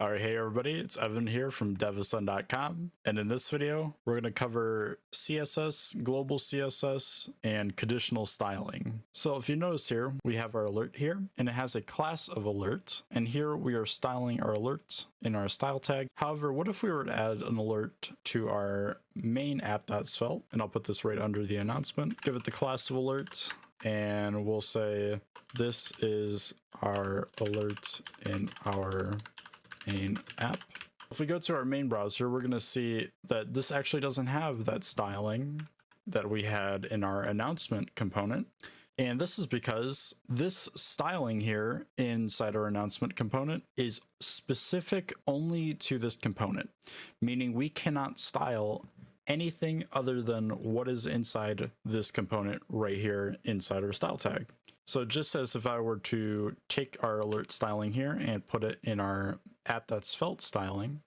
Alright, hey everybody, it's Evan here from devascend.com, and in this video, we're going to cover CSS, global CSS, and conditional styling. So if you notice here, we have our alert here, and it has a class of alert, and here we are styling our alert in our style tag. However, what if we were to add an alert to our main app.svelte, and I'll put this right under the announcement, give it the class of alert, and we'll say this is our alert in our main app. If we go to our main browser, we're going to see that this actually doesn't have that styling that we had in our announcement component. And this is because this styling here inside our announcement component is specific only to this component, meaning we cannot style anything other than what is inside this component right here inside our style tag. So just as if I were to take our alert styling here and put it in our app.svelte styling,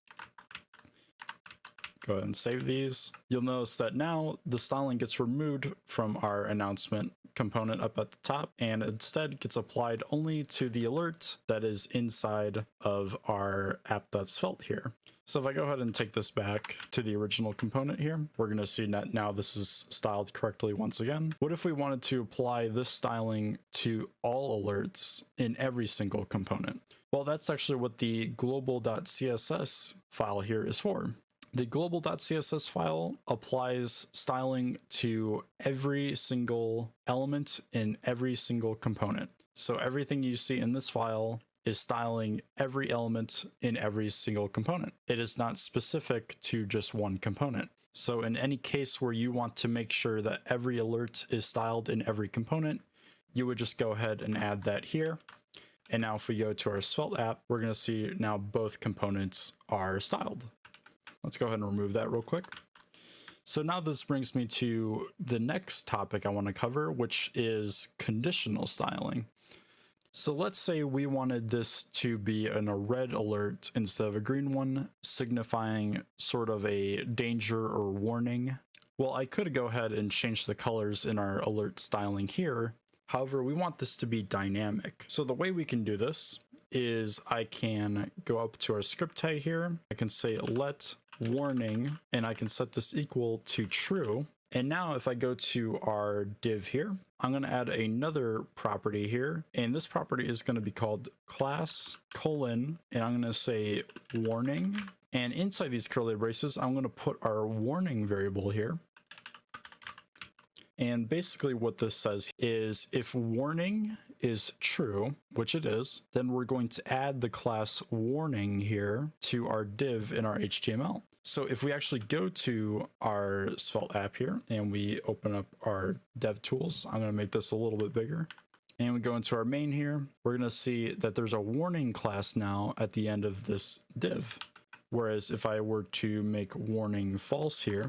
go ahead and save these, you'll notice that now the styling gets removed from our announcement component up at the top and instead gets applied only to the alert that is inside of our app.svelte here. So if I go ahead and take this back to the original component here, we're going to see that now this is styled correctly once again. What if we wanted to apply this styling to all alerts in every single component? Well, that's actually what the global.css file here is for. The global.css file applies styling to every single element in every single component. So everything you see in this file is styling every element in every single component. It is not specific to just one component. So in any case where you want to make sure that every alert is styled in every component, you would just go ahead and add that here. And now if we go to our Svelte app, we're going to see now both components are styled. Let's go ahead and remove that real quick. So now this brings me to the next topic I want to cover, which is conditional styling. So let's say we wanted this to be a red alert instead of a green one, signifying sort of a danger or warning. Well, I could go ahead and change the colors in our alert styling here. However, we want this to be dynamic. So the way we can do this is I can go up to our script tag here. I can say let warning, and I can set this equal to true. And now if I go to our div here, I'm going to add another property here. And this property is going to be called class : and I'm going to say warning. And inside these curly braces, I'm going to put our warning variable here. And basically what this says is if warning is true, which it is, then we're going to add the class warning here to our div in our HTML. So if we actually go to our Svelte app here and we open up our dev tools, I'm going to make this a little bit bigger. And we go into our main here, we're going to see that there's a warning class now at the end of this div. Whereas if I were to make warning false here,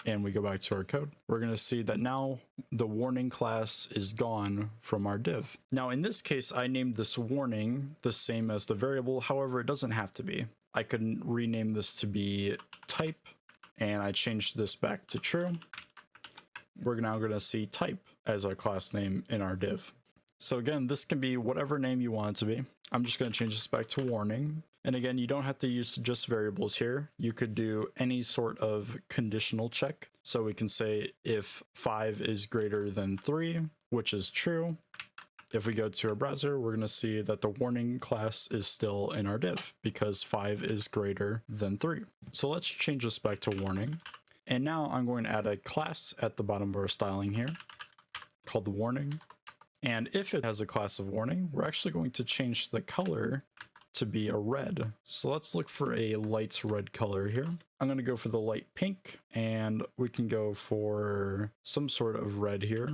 and we go back to our code, we're going to see that now the warning class is gone from our div. Now in this case, I named this warning the same as the variable. However, it doesn't have to be. I could rename this to be type, and I changed this back to true. We're now going to see type as our class name in our div. So again, this can be whatever name you want it to be. I'm just going to change this back to warning. And again, you don't have to use just variables here. You could do any sort of conditional check. So we can say if 5 is greater than 3, which is true. If we go to our browser, we're going to see that the warning class is still in our div because 5 is greater than 3. So let's change this back to warning. And now I'm going to add a class at the bottom of our styling here called the warning. And if it has a class of warning, we're actually going to change the color to be a red. So let's look for a light red color here. I'm going to go for the light pink, and we can go for some sort of red here,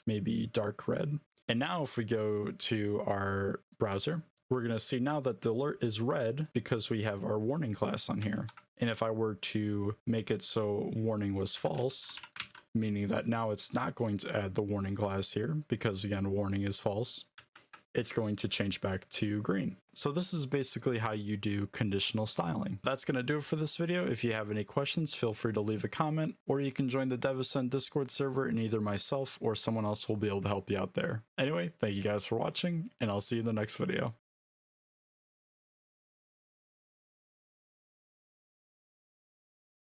maybe dark red. And now if we go to our browser, we're going to see now that the alert is red because we have our warning class on here. And if I were to make it so warning was false, meaning that now it's not going to add the warning class here because again, warning is false, it's going to change back to green. So this is basically how you do conditional styling. That's going to do it for this video. If you have any questions, feel free to leave a comment, or you can join the devascend Discord server and either myself or someone else will be able to help you out there. Anyway, thank you guys for watching, and I'll see you in the next video.